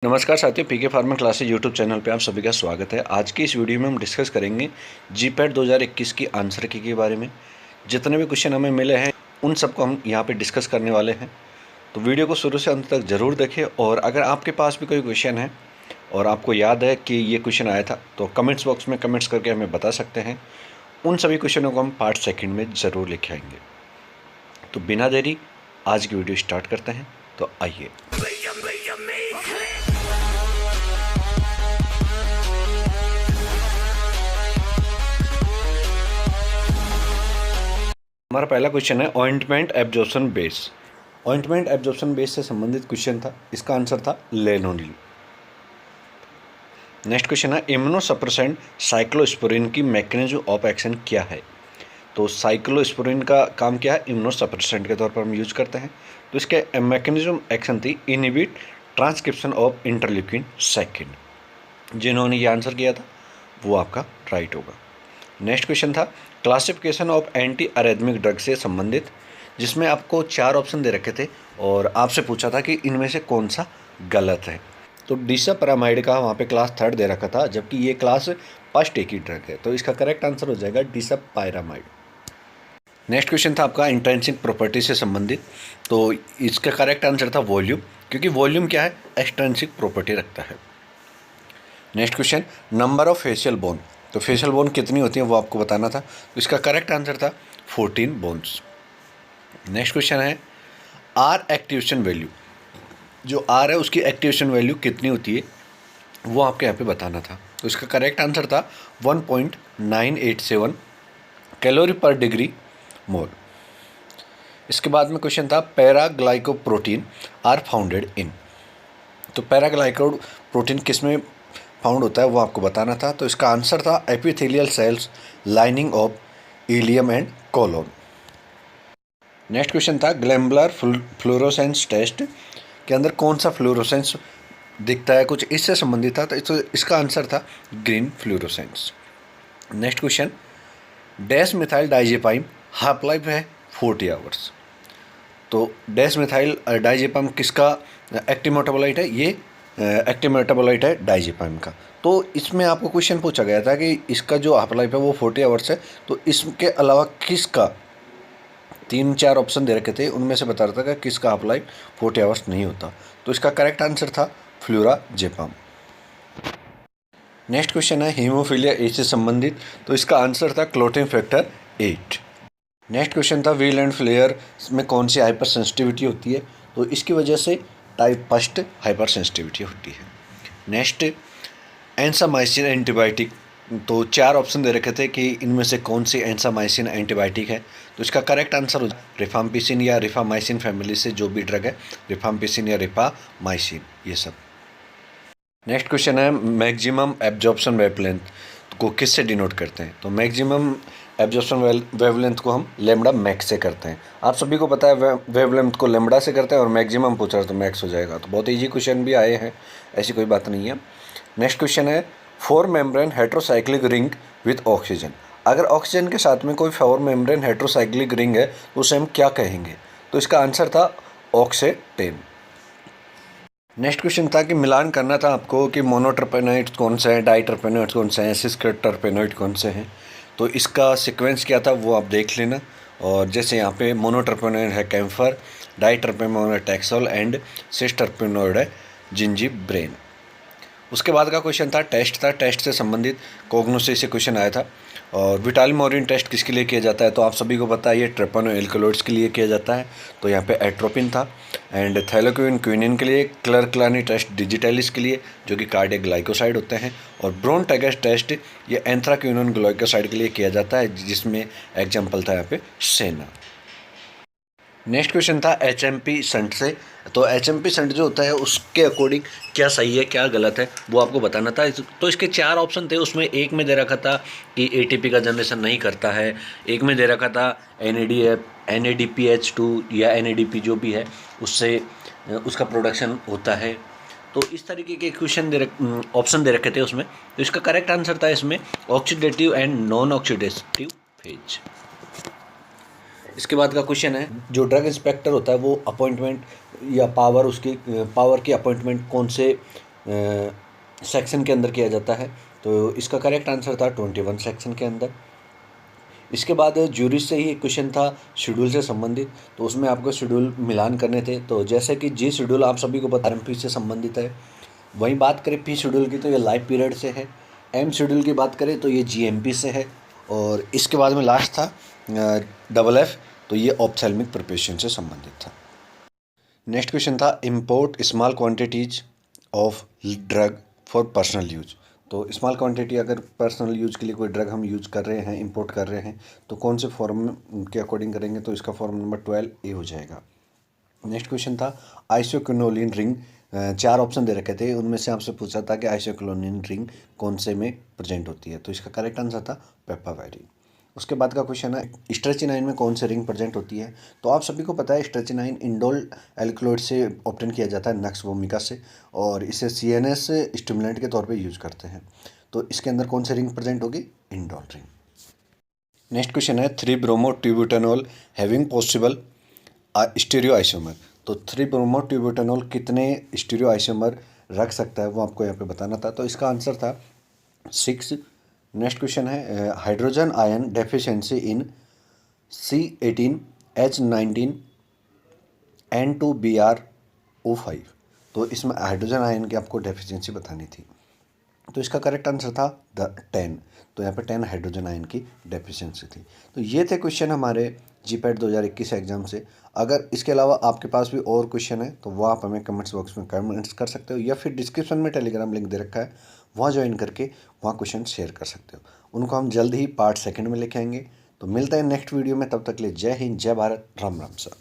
नमस्कार साथियों, पीके pharma classes YouTube channel पे आप सभी का स्वागत है। आज की इस वीडियो में हम डिस्कस करेंगे जीपैट 2021 की आंसर की के बारे में। जितने भी क्वेश्चन हमें मिले हैं उन सबको हम यहाँ पे डिस्कस करने वाले हैं, तो वीडियो को शुरू से अंत तक ज़रूर देखें। और अगर आपके पास भी कोई क्वेश्चन है और आपको याद है कि ये क्वेश्चन आया था, तो कमेंट्स बॉक्स में कमेंट्स करके हमें बता सकते हैं। उन सभी क्वेश्चनों को हम पार्ट सेकेंड में ज़रूर लेके आएंगे। तो बिना देरी आज की वीडियो स्टार्ट करते हैं, तो आइए। हमारा पहला क्वेश्चन है ointment absorption base. Ointment absorption base से संबंधित क्वेश्चन था, इसका आंसर था लेनोनिल। नेक्स्ट क्वेश्चन है इम्यूनोसप्रेसेंट साइक्लोस्पोरिन की मैकेनिज्म ऑफ एक्शन क्या है। तो साइक्लोस्पोरिन का काम क्या है, इम्यूनोसप्रेसेंट के तौर पर हम यूज करते हैं। तो इसके मैकेनिज्म एक्शन थी inhibit transcription of interleukin second. जिन्होंने ये आंसर किया था वो आपका राइट होगा। नेक्स्ट क्वेश्चन था क्लासिफिकेशन ऑफ एंटी अरेथमिक ड्रग से संबंधित, जिसमें आपको 4 ऑप्शन दे रखे थे और आपसे पूछा था कि इनमें से कौन सा गलत है। तो डिसाप्रामाइड का वहाँ पे क्लास 3 दे रखा था, जबकि ये क्लास फर्स्ट ए की ड्रग है। तो इसका करेक्ट आंसर हो जाएगा डिसापाइरामाइड। नेक्स्ट क्वेश्चन था आपका इंट्रिंसिक प्रॉपर्टी से संबंधित। तो इसका करेक्ट आंसर था वॉल्यूम, क्योंकि वॉल्यूम क्या है, एक्सट्रिंसिक प्रॉपर्टी रखता है। Next question number of facial bone. तो फेशियल बोन कितनी होती है वो आपको बताना था। तो इसका करेक्ट आंसर था 14 बोन्स। नेक्स्ट क्वेश्चन है आर एक्टिवेशन वैल्यू। जो आर है उसकी एक्टिवेशन वैल्यू कितनी होती है वो आपके यहाँ पे बताना था। तो इसका करेक्ट आंसर था 1.987 कैलोरी पर डिग्री मोल। इसके बाद में क्वेश्चन था पैराग्लाइकोप्रोटीन आर फाउंडेड इन। तो पैराग्लाइको प्रोटीन किस में फाउंड होता है वो आपको बताना था। तो इसका आंसर था epithelial cells lining of ileum and colon. Next question था ग्लैम्बुलर फ्लोरोसेंस टेस्ट के अंदर कौन सा फ्लोरोसेंस दिखता है, कुछ इससे संबंधित था। तो इसका आंसर था green fluorescence. Next question dash methyl diazepam half life है 40 आवर्स। तो डैश मिथाइल डाइजेपाइम किसका एक्टिव मेटाबोलाइट है, ये एक्टिव मेटाबोलाइट है डाइजेपाइम का। तो इसमें आपको क्वेश्चन पूछा गया था कि इसका जो हाफ लाइफ है वो 40 आवर्स है। तो इसके अलावा किसका 3-4 ऑप्शन दे रखे थे, उनमें से बता रहा था कि किसका हाफ लाइफ 40 आवर्स नहीं होता। तो इसका करेक्ट आंसर था फ्लोराजेपाम। नेक्स्ट क्वेश्चन है हीमोफीलिया ए से संबंधित। तो इसका आंसर था क्लोटिन फैक्टर 8। नेक्स्ट क्वेश्चन था व्हील एंड फ्लेयर में कौन सी हाइपर सेंसिटिविटी होती है। तो इसकी वजह से टाइप फर्स्ट हाइपर सेंसिटिविटी होती है। Next एंसामाइसिन antibiotic. तो 4 ऑप्शन दे रखे थे कि इनमें से कौन सी एंसामाइसिन एंटीबायोटिक है। तो इसका करेक्ट आंसर हो रिफाम्पिसिन या रिफामाइसिन फैमिली से जो भी ड्रग है, रिफाम्पिसिन या रिफामाइसिन, ये सब। नेक्स्ट क्वेश्चन है मैक्सिमम एब्जॉर्प्शन वेवलेंथ को किससे डिनोट करते हैं। तो मैक्सिमम एब्जॉर्प्शन वेवलेंथ को हम लैम्बडा मैक्स से करते हैं। आप सभी को पता है वेवलेंथ को लैम्बडा से करते हैं, और मैक्सिमम पूछ रहा है तो मैक्स हो जाएगा। तो बहुत ईजी क्वेश्चन भी आए हैं, ऐसी कोई बात नहीं है। नेक्स्ट क्वेश्चन है 4 membrane heterocyclic ring with oxygen. अगर ऑक्सीजन के साथ में कोई 4 मेम्ब्रेन हेट्रोसाइक्लिक रिंग है तो उसे हम क्या कहेंगे। तो इसका आंसर था ऑक्सीटेन। नेक्स्ट क्वेश्चन था कि मिलान करना था आपको कि मोनोटर्पेनॉइड कौन से हैं, डाइटर्पेनॉइड कौन से हैं, सिस्टर्पेनॉइड कौन से हैं। तो इसका सीक्वेंस क्या था वो आप देख लेना। और जैसे यहाँ पे मोनोटर्पेनॉइड है कैम्फर, डाइटर्पेनॉइड टैक्सोल एंड सिस्टर्पेनॉइड है जिंजीब्रेन। उसके बाद का क्वेश्चन था टेस्ट था, टेस्ट से संबंधित कोग्नोसिस से क्वेश्चन आया था। और विटालमोरिन टेस्ट किसके लिए किया जाता है। तो आप सभी को पता है ये ट्रेपनो एल्कलॉइड्स के लिए किया जाता है। तो यहाँ पे एट्रोपिन था। एंड थैलोक्विन क्विनिन के लिए, क्लरक्लानी टेस्ट डिजिटलिस के लिए जो कि कार्डियक ग्लाइकोसाइड होते हैं, और ब्रोन टैगस टेस्ट ये एंथ्राक्विनोन ग्लाइकोसाइड के लिए किया जाता है, जिसमें एग्जाम्पल था यहाँ पे सेना। नेक्स्ट क्वेश्चन था एचएमपी शंट से। तो एचएमपी शंट जो होता है उसके अकॉर्डिंग क्या सही है क्या गलत है वो आपको बताना था। तो इसके 4 ऑप्शन थे, उसमें एक में दे रखा था कि एटीपी का जनरेशन नहीं करता है, एक में दे रखा था NADPH2 या NADP जो भी है उससे उसका प्रोडक्शन होता है। तो इस तरीके के क्वेश्चन ऑप्शन दे रखे थे उसमें। तो इसका करेक्ट आंसर था इसमें oxidative and non oxidative phase. इसके बाद का क्वेश्चन है जो ड्रग इंस्पेक्टर होता है वो अपॉइंटमेंट या पावर, उसकी पावर की अपॉइंटमेंट कौन से सेक्शन के अंदर किया जाता है। तो इसका करेक्ट आंसर था 21 सेक्शन के अंदर। इसके बाद ज्यूरी से ही एक क्वेश्चन था शेड्यूल से संबंधित, तो उसमें आपको शेड्यूल मिलान करने थे। तो जैसे कि जी शेड्यूल आप सभी को पता है एमपी से संबंधित है, वहीं बात करें पी शेड्यूल की तो ये लाइफ पीरियड से है। एम शेड्यूल की बात करें तो ये जीएमपी से है। और इसके बाद में लास्ट था डबल एफ, तो ये ऑप्थेल्मिक प्रिपरेशन से संबंधित था। नेक्स्ट क्वेश्चन था import small quantities of drug for personal use. तो स्मॉल क्वांटिटी अगर पर्सनल यूज के लिए कोई ड्रग हम यूज कर रहे हैं, इंपोर्ट कर रहे हैं, तो कौन से फॉर्म के अकॉर्डिंग करेंगे, तो इसका फॉर्म नंबर 12A हो जाएगा। नेक्स्ट क्वेश्चन था आइसोक्विनोलिन रिंग। 4 ऑप्शन दे रखे थे, उनमें से आपसे पूछा था कि आइसोक्विनोलिन रिंग कौन से में प्रेजेंट होती है, तो इसका करेक्ट आंसर था पेप्टावायरिन। उसके बाद का क्वेश्चन है स्ट्रेचिनाइन में कौन से रिंग प्रेजेंट होती है। तो आप सभी को पता है स्ट्रेचिनाइन इंडोल एल्कलॉइड से ऑब्टेन किया जाता है, नक्स वोमिका से, और इसे सीएनएस स्टिमुलेंट के तौर पे यूज करते हैं। तो इसके अंदर कौन सी रिंग प्रेजेंट होगी, इंडोल रिंग। नेक्स्ट क्वेश्चन है 3 bromo two butanol having possible stereo isomer. तो 3 ब्रोमो ट्यूब्यूटेनॉल कितने स्टीरियो आइसोमर रख सकता है, वो आपको यहाँ पे बताना था। तो इसका आंसर था 6। नेक्स्ट क्वेश्चन है hydrogen ion deficiency in C18H19 N2BrO5। तो इसमें हाइड्रोजन आयन की आपको डेफिशिएंसी बतानी थी। तो इसका करेक्ट आंसर था 10। तो यहाँ पे 10 हाइड्रोजन आयन की डेफिशिएंसी थी। तो ये थे क्वेश्चन हमारे जीपैट 2021 एग्जाम से। अगर इसके अलावा आपके पास भी और क्वेश्चन है तो वो आप हमें कमेंट्स बॉक्स में कमेंट्स कर सकते हो, या फिर डिस्क्रिप्शन में टेलीग्राम लिंक दे रखा है, वहाँ ज्वाइन करके वहाँ क्वेश्चन शेयर कर सकते हो। उनको हम जल्द ही पार्ट 2 में लेके आएंगे। तो मिलता है नेक्स्ट वीडियो में, तब तक के लिए जय हिंद, जय भारत, राम राम सर।